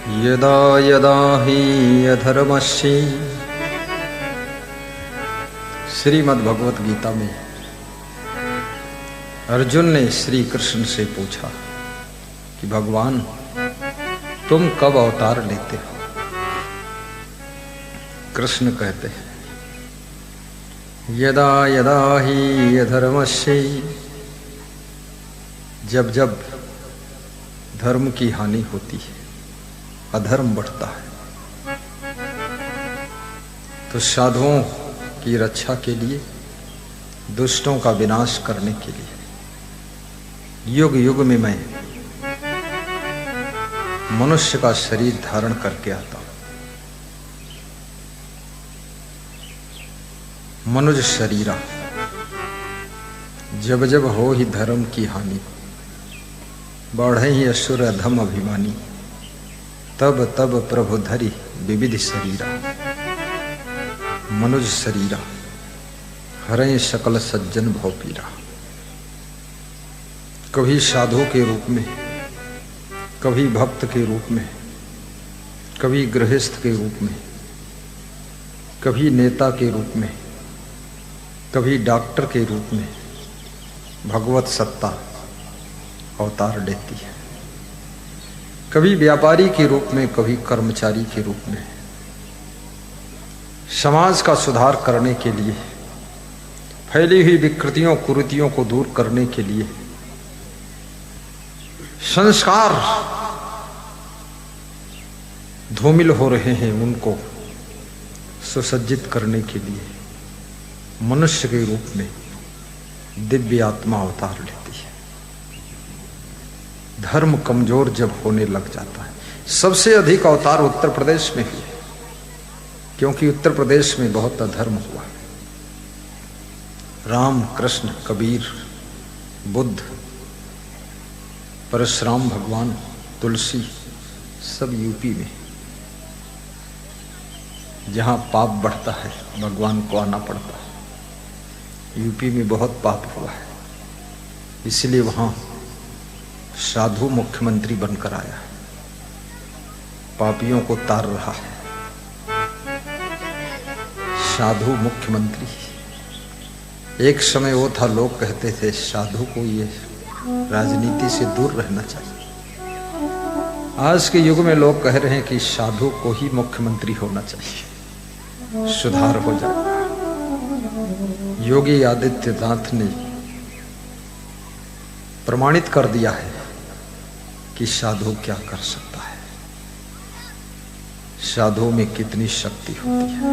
यदा यदा हि अधर्मस्य, श्रीमद् भगवत गीता में अर्जुन ने श्री कृष्ण से पूछा कि भगवान तुम कब अवतार लेते हो। कृष्ण कहते हैं यदा यदा हि अधर्मस्य, जब जब धर्म की हानि होती है, अधर्म बढ़ता है, तो साधुओं की रक्षा के लिए, दुष्टों का विनाश करने के लिए युग युग में मैं मनुष्य का शरीर धारण करके आता हूं। मनुष्य शरीरा, जब जब हो ही धर्म की हानि, बढ़े ही असुर अधम अभिमानी, तब तब प्रभु धरि विविध शरीरा। मनुज शरीरा, हरे सकल सज्जन भव पीरा। कभी साधु के रूप में, कभी भक्त के रूप में, कभी गृहस्थ के रूप में, कभी नेता के रूप में, कभी डॉक्टर के रूप में भगवत सत्ता अवतार लेती है। कभी व्यापारी के रूप में, कभी कर्मचारी के रूप में। समाज का सुधार करने के लिए, फैली हुई विकृतियों कुरीतियों को दूर करने के लिए, संस्कार धूमिल हो रहे हैं उनको सुसज्जित करने के लिए मनुष्य के रूप में दिव्य आत्मा अवतार लेती है। धर्म कमजोर जब होने लग जाता है, सबसे अधिक अवतार उत्तर प्रदेश में हुए, क्योंकि उत्तर प्रदेश में बहुत अधर्म हुआ। राम, कृष्ण, कबीर, बुद्ध, परशुराम भगवान, तुलसी, सब यूपी में। जहां पाप बढ़ता है भगवान को आना पड़ता है। यूपी में बहुत पाप हुआ है, इसलिए वहां साधु मुख्यमंत्री बनकर आया है, पापियों को तार रहा है। साधु मुख्यमंत्री। एक समय वो था, लोग कहते थे साधु को ये राजनीति से दूर रहना चाहिए। आज के युग में लोग कह रहे हैं कि साधु को ही मुख्यमंत्री होना चाहिए, सुधार हो जाएगा। योगी आदित्यनाथ ने प्रमाणित कर दिया है कि साधु क्या कर सकता है, साधु में कितनी शक्ति होती है।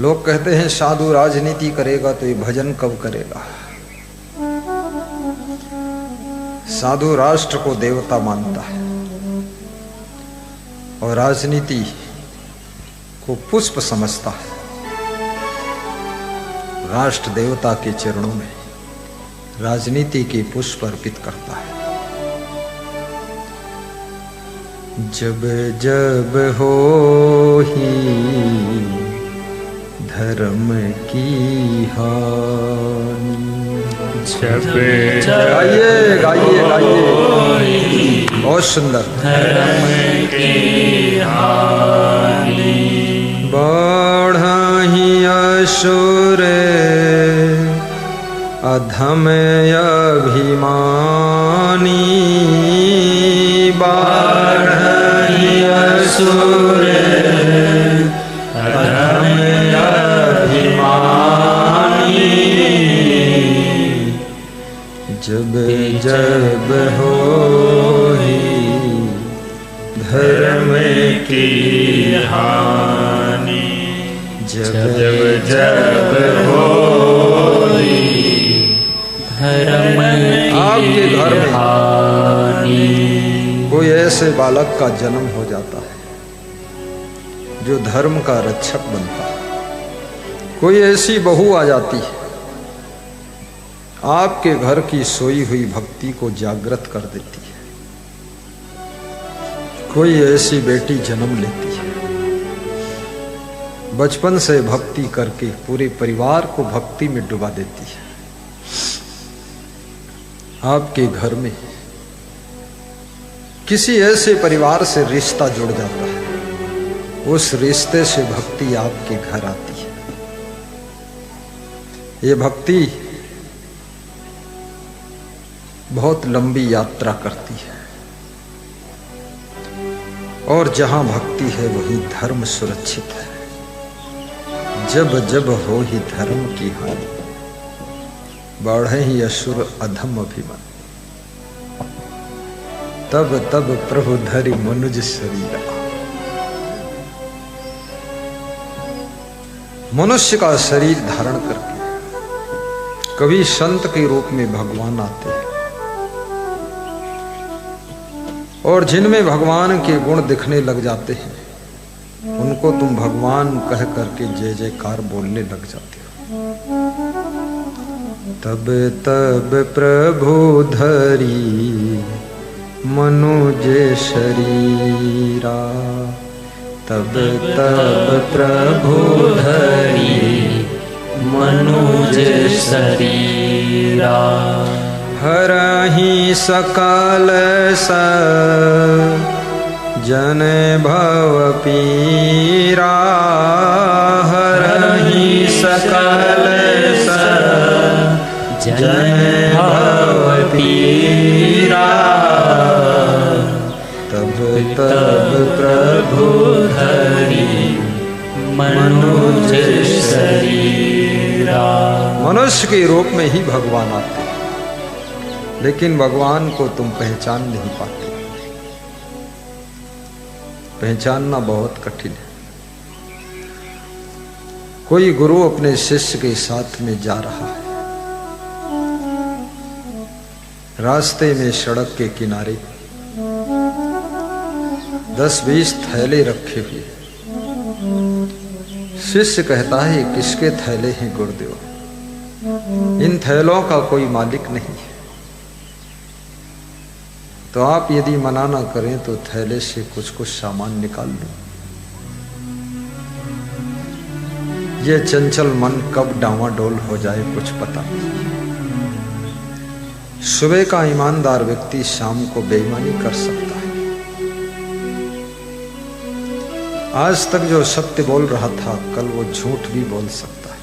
लोग कहते हैं साधु राजनीति करेगा तो ये भजन कब करेगा। साधु राष्ट्र को देवता मानता है और राजनीति को पुष्प समझता है। राष्ट्र देवता के चरणों में राजनीति के पुष्प अर्पित करता है। जब जब हो ही धर्म की हानि, जब गाइए गाइए गाइए, बहुत सुंदर। धर्म की हानि, बढ़हि असुर अधम अभिमानी, बढ़हि असुर अधम अभिमानी, जब जब हो ही धर्म की हानि, जब जब हो धर्म आपके घर में हानि। कोई ऐसे बालक का जन्म हो जाता है जो धर्म का रक्षक बनता है, कोई ऐसी बहू आ जाती है आपके घर की सोई हुई भक्ति को जागृत कर देती है, कोई ऐसी बेटी जन्म लेती है, बचपन से भक्ति करके पूरे परिवार को भक्ति में डुबा देती है। आपके घर में किसी ऐसे परिवार से रिश्ता जुड़ जाता है, उस रिश्ते से भक्ति आपके घर आती है। ये भक्ति बहुत लंबी यात्रा करती है, और जहां भक्ति है वहीं धर्म सुरक्षित है। जब जब हो ही धर्म की हानि, बढ़े ही असुर अधम अभिमान। तब तब प्रभु धरि मनुज शरीरा। मनुष्य का शरीर धारण करके कभी संत के रूप में भगवान आते हैं, और जिनमें भगवान के गुण दिखने लग जाते हैं उनको तुम भगवान कह करके जय जयकार बोलने लग जाते हो। तब तब प्रभु धरी मनुज शरीरा, तब तब प्रभु धरी मनुज शरीरा। हरहि सकल जन भव पीरा, हरहि सकल जन भव पीरा। तब तब प्रभु धरि मनुज शरीरा। मनुष्य के रूप में ही भगवान आते हैं, लेकिन भगवान को तुम पहचान नहीं पाते। पहचानना बहुत कठिन है। कोई गुरु अपने शिष्य के साथ में जा रहा है, रास्ते में सड़क के किनारे 10-20 थैले रखे हुए। शिष्य कहता है, किसके थैले हैं गुरुदेव? इन थैलों का कोई मालिक नहीं है। तो आप यदि मना ना करें तो थैले से कुछ कुछ सामान निकाल लो। ये चंचल मन कब डावाडोल हो जाए कुछ पता नहीं। सुबह का ईमानदार व्यक्ति शाम को बेईमानी कर सकता है। आज तक जो सत्य बोल रहा था, कल वो झूठ भी बोल सकता है।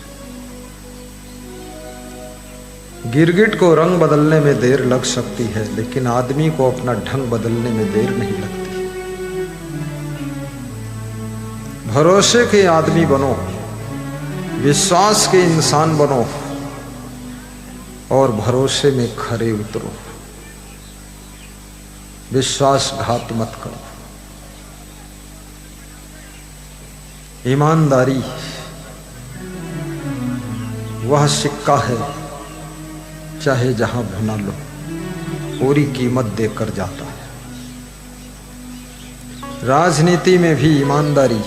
गिरगिट को रंग बदलने में देर लग सकती है, लेकिन आदमी को अपना ढंग बदलने में देर नहीं लगती। भरोसे के आदमी बनो, विश्वास के इंसान बनो, और भरोसे में खरे उतरो। विश्वासघात मत करो। ईमानदारी वह सिक्का है, चाहे जहां भुना लो, पूरी कीमत देकर जाता है। राजनीति में भी ईमानदारी,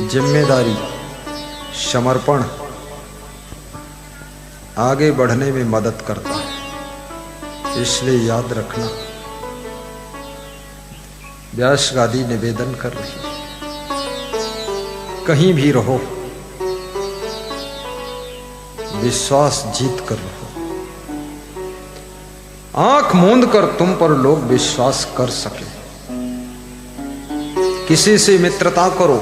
जिम्मेदारी, समर्पण आगे बढ़ने में मदद करता है। इसलिए याद रखना, व्यास गादी निवेदन कर रही है, कहीं भी रहो विश्वास जीत कर रहो। आंख मूंद कर तुम पर लोग विश्वास कर सके। किसी से मित्रता करो,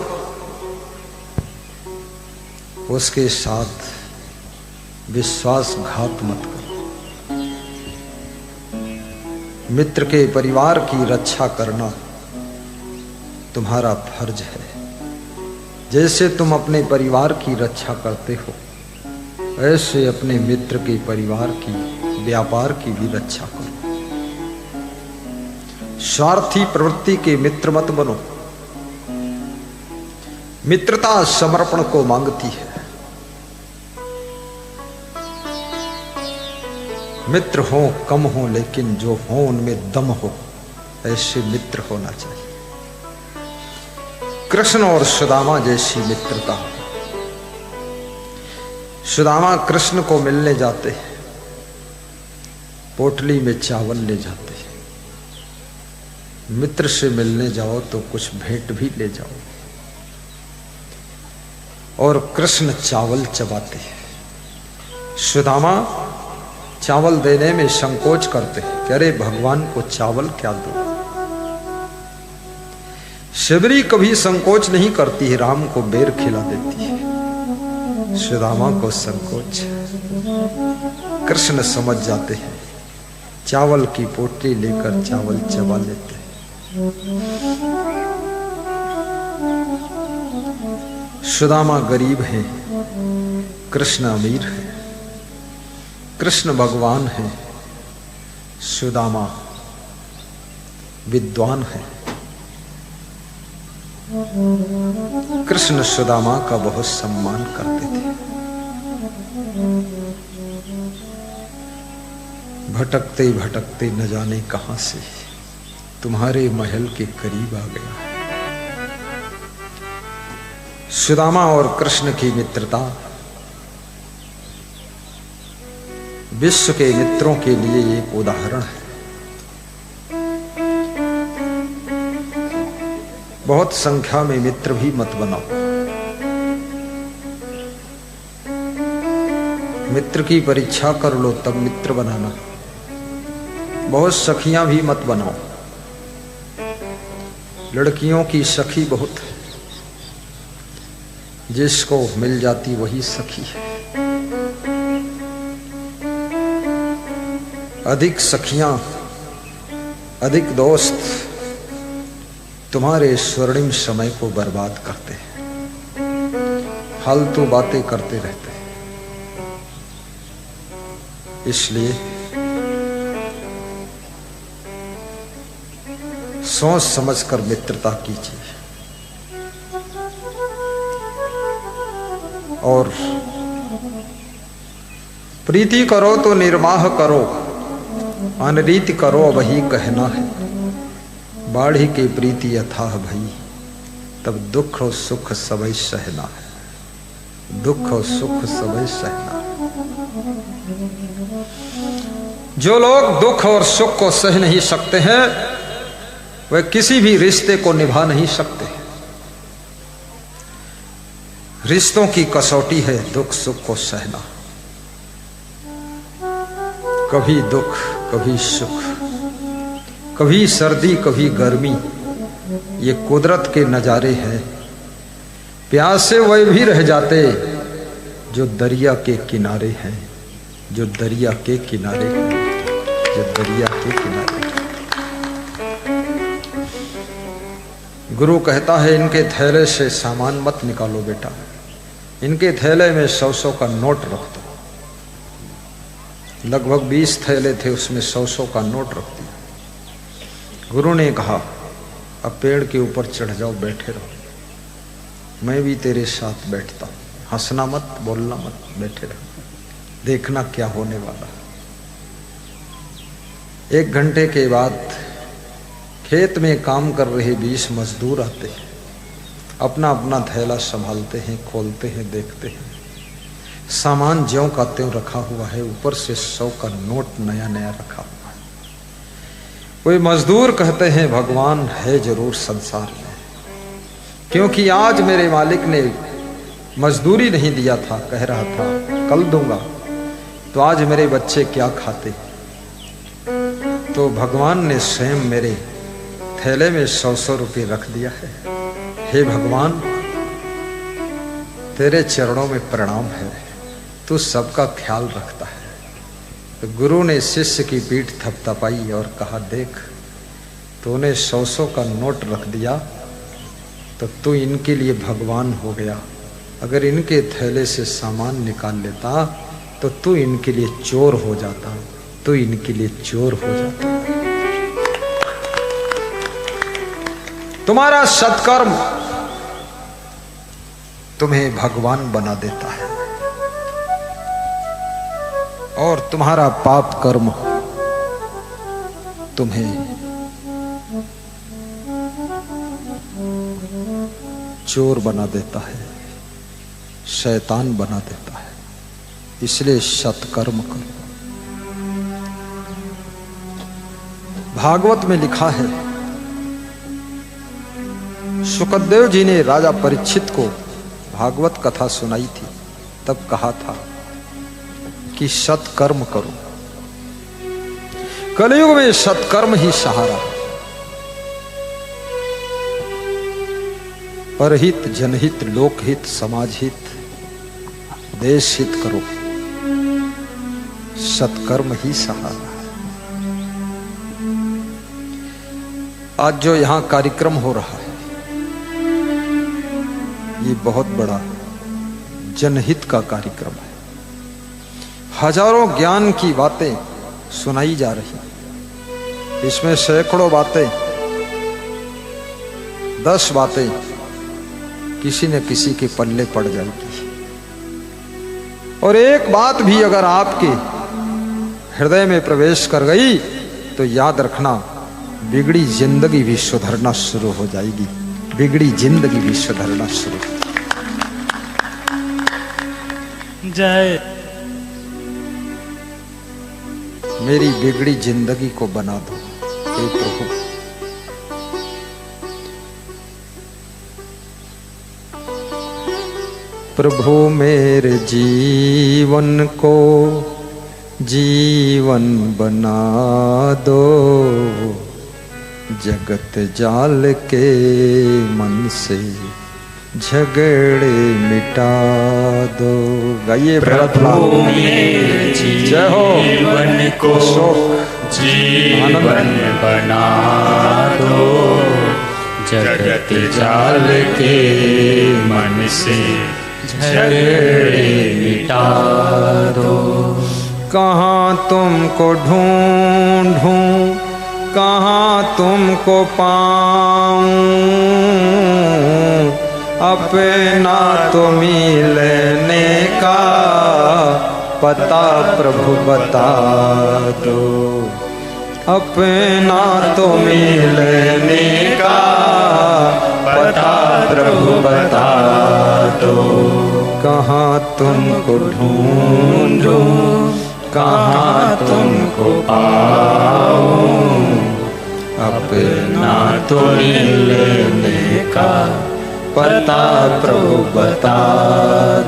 उसके साथ विश्वासघात मत करो। मित्र के परिवार की रक्षा करना तुम्हारा फर्ज है। जैसे तुम अपने परिवार की रक्षा करते हो, ऐसे अपने मित्र के परिवार की, व्यापार की भी रक्षा करो। स्वार्थी प्रवृत्ति के मित्र मत बनो। मित्रता समर्पण को मांगती है। मित्र हो कम हो, लेकिन जो हो उनमें दम हो, ऐसे मित्र होना चाहिए। कृष्ण और सुदामा जैसी मित्रता। सुदामा कृष्ण को मिलने जाते हैं, पोटली में चावल ले जाते हैं। मित्र से मिलने जाओ तो कुछ भेंट भी ले जाओ। और कृष्ण चावल चबाते हैं। सुदामा चावल देने में संकोच करते हैं कि अरे भगवान को चावल क्या दो। शबरी कभी संकोच नहीं करती है, राम को बेर खिला देती है, सुदामा को संकोच। कृष्ण समझ जाते हैं, चावल की पोटली लेकर चावल चबा लेते हैं। सुदामा गरीब है, कृष्ण अमीर है। कृष्ण भगवान है, सुदामा विद्वान है। कृष्ण सुदामा का बहुत सम्मान करते थे। भटकते भटकते न जाने कहां से तुम्हारे महल के करीब आ गया। सुदामा और कृष्ण की मित्रता विश्व के मित्रों के लिए एक उदाहरण है। बहुत संख्या में मित्र भी मत बनाओ। मित्र की परीक्षा कर लो तब मित्र बनाना। बहुत सखियां भी मत बनाओ। लड़कियों की सखी बहुत है, जिसको मिल जाती वही सखी है। अधिक सखियां, अधिक दोस्त तुम्हारे स्वर्णिम समय को बर्बाद करते हैं, फालतू बातें करते रहते हैं। इसलिए सोच समझकर मित्रता कीजिए। और प्रीति करो तो निर्वाह करो, अनरीति करो वही कहना है। बाढ़ी के प्रीति अथाह भई, तब दुख और सुख सबई सहना है। दुख और सुख सबई सहना है। जो लोग दुख और सुख को सह नहीं सकते हैं, वे किसी भी रिश्ते को निभा नहीं सकते। रिश्तों की कसौटी है दुख सुख को सहना। कभी दुख कभी सुख, कभी सर्दी कभी गर्मी, ये कुदरत के नजारे हैं। प्यासे वे भी रह जाते जो दरिया के किनारे हैं, जो दरिया के किनारे हैं, जो दरिया के किनारे हैं। गुरु कहता है इनके थैले से सामान मत निकालो बेटा, इनके थैले में 100 का नोट रख दो। लगभग 20 थैले थे, उसमें 100 का नोट रख दिया। गुरु ने कहा अब पेड़ के ऊपर चढ़ जाओ, बैठे रहो, मैं भी तेरे साथ बैठता हूं। हंसना मत, बोलना मत, बैठे रहो, देखना क्या होने वाला। 1 घंटे के बाद खेत में काम कर रहे 20 मजदूर आते हैं, अपना अपना थैला संभालते हैं, खोलते हैं, देखते हैं। सामान ज्यों का त्यों रखा हुआ है, ऊपर से 100 का नोट नया नया रखा हुआ है। कोई मजदूर कहते हैं भगवान है जरूर संसार में, क्योंकि आज मेरे मालिक ने मजदूरी नहीं दिया था, कह रहा था कल दूंगा, तो आज मेरे बच्चे क्या खाते। तो भगवान ने स्वयं मेरे थैले में 100 रुपये रख दिया है। हे भगवान, तेरे चरणों में प्रणाम है, तू सबका ख्याल रखता है। तो गुरु ने शिष्य की पीठ थपथपाई और कहा देख, तूने 100 का नोट रख दिया तो तू इनके लिए भगवान हो गया। अगर इनके थैले से सामान निकाल लेता तो तू इनके लिए चोर हो जाता, तू इनके लिए चोर हो जाता। तुम्हारा सत्कर्म तुम्हें भगवान बना देता है और तुम्हारा पाप कर्म तुम्हें चोर बना देता है, शैतान बना देता है। इसलिए सत्कर्म करो। भागवत में लिखा है, शुकदेव जी ने राजा परीक्षित को भागवत कथा सुनाई थी, तब कहा था कि सत्कर्म करो। कलयुग में सत्कर्म ही सहारा। परहित, जनहित, लोकहित, समाजहित, देश हित करो। सत्कर्म ही सहारा। आज जो यहां कार्यक्रम हो रहा है ये बहुत बड़ा जनहित का कार्यक्रम है। हजारों ज्ञान की बातें सुनाई जा रही हैं। इसमें सैकड़ों बातें, 10 बातें किसी न किसी के पल्ले पड़ जाएगी। और एक बात भी अगर आपके हृदय में प्रवेश कर गई तो याद रखना, बिगड़ी जिंदगी भी सुधरना शुरू हो जाएगी। बिगड़ी जिंदगी भी सुधरना शुरू। जय। मेरी बिगड़ी जिंदगी को बना दो हे प्रभु। प्रभु मेरे जीवन को जीवन बना दो, जगत जाल के मन से झगड़े मिटा दो। गाइए प्रभु मेरे जीवन को जीवन बना दो, जगत जाल के मन से झगड़े मिटा दो। कहाँ तुमको ढूंढूं, कहाँ तुमको पाऊं, अपना तो मिलने का पता प्रभु बता दो। अपना तो मिलने का पता प्रभु बता दो। कहाँ तुमको ढूंढूं, कहाँ तुमको पाऊं, अपना तो मिलने का पता प्रभु बता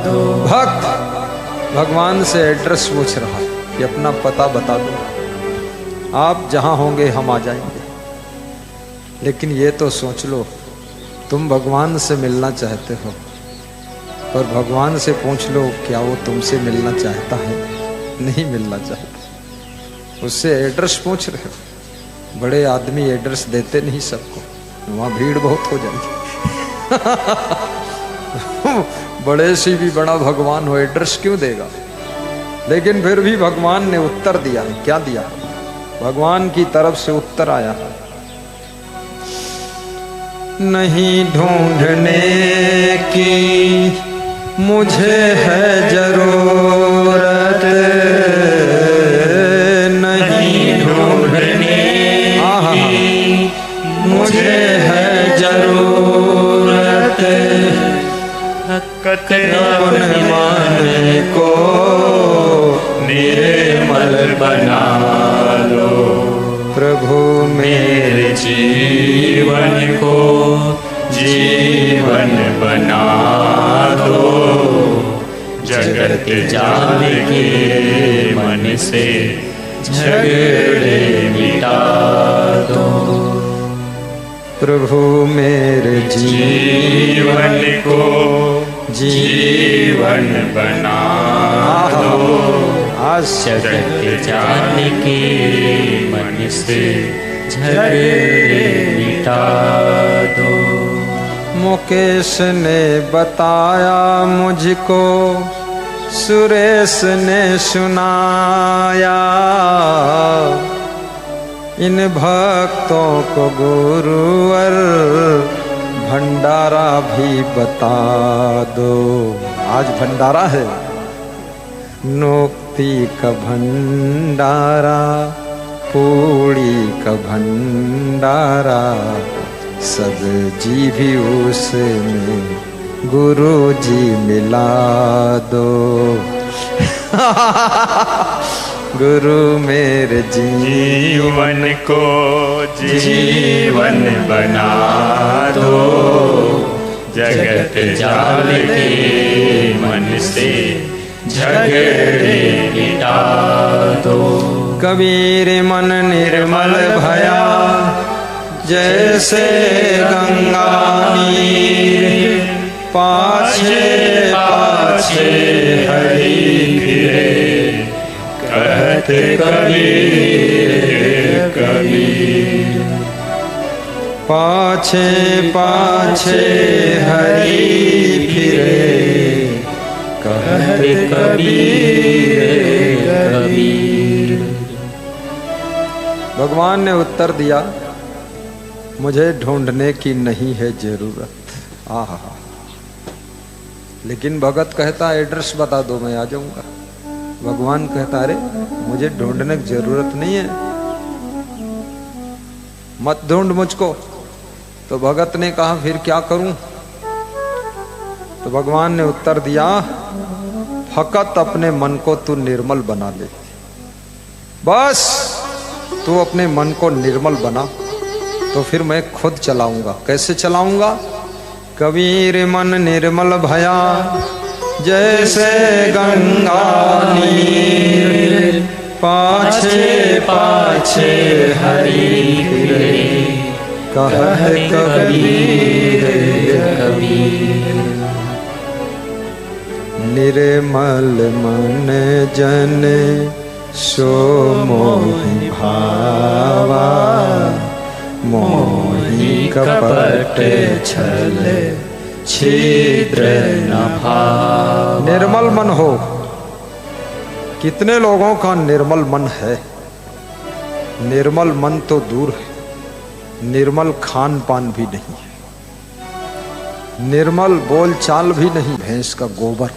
दो। भक्त भगवान से एड्रेस पूछ रहा है कि अपना पता बता दो, आप जहां होंगे हम आ जाएंगे। लेकिन ये तो सोच लो, तुम भगवान से मिलना चाहते हो, पर भगवान से पूछ लो क्या वो तुमसे मिलना चाहता है? नहीं मिलना चाहता। उससे एड्रेस पूछ रहे हो। बड़े आदमी एड्रेस देते नहीं सबको, वहां भीड़ बहुत हो जाएगी। बड़े से भी बड़ा भगवान हो, एड्रेस क्यों देगा? लेकिन फिर भी भगवान ने उत्तर दिया है। क्या दिया? भगवान की तरफ से उत्तर आया, नहीं ढूंढने की मुझे है जरूरत, नहीं ढूंढने की मुझे है जरूरत, अपने मन को निर्मल बना दो। प्रभु मेरे जीवन को जीवन बना दो, जगत जाल के मन से झगड़े मिटा दो। प्रभु मेरे जीवन को जीवन बना दो, जगत जाल के मन से झगड़े मिटा दो। मुकेश ने बताया मुझको, सुरेश ने सुनाया, इन भक्तों को गुरुवर भंडारा भी बता दो। आज भंडारा है, नोक्ति का भंडारा, पूड़ी का भंडारा, सब्जी भी उसमें गुरु जी मिला दो। गुरु मेरे जीवन को जीवन बना दो, जगत जाल के मन से झगड़े मिटा दो। कबीर मन निर्मल भया, जैसे गंगा नीर, पाछे पाछे हरि फिरे, कहते कबीर कबीर। पाछे पाछे हरि फिरे, कहते कबीर कबीर। भगवान ने उत्तर दिया, मुझे ढूंढने की नहीं है जरूरत। आहा, लेकिन भगत कहता एड्रेस बता दो मैं आ जाऊंगा। भगवान कहता अरे मुझे ढूंढने की जरूरत नहीं है, मत ढूंढ मुझको। तो भगत ने कहा फिर क्या करूं? तो भगवान ने उत्तर दिया, फकत अपने मन को तू निर्मल बना ले। बस तू अपने मन को निर्मल बना, तो फिर मैं खुद चलाऊंगा। कैसे चलाऊंगा? कबीर मन निर्मल भया, जैसे गंगा नीर, पाछे पाछे हरि फिरे, कहत कबीर कबीर। निर्मल मन जन सो मोहि भावा, मोहि कपट छल छिद्र न भावा। निर्मल मन हो। कितने लोगों का निर्मल मन है? निर्मल मन तो दूर है, निर्मल खान पान भी नहीं है, निर्मल बोल चाल भी नहीं। भैंस का गोबर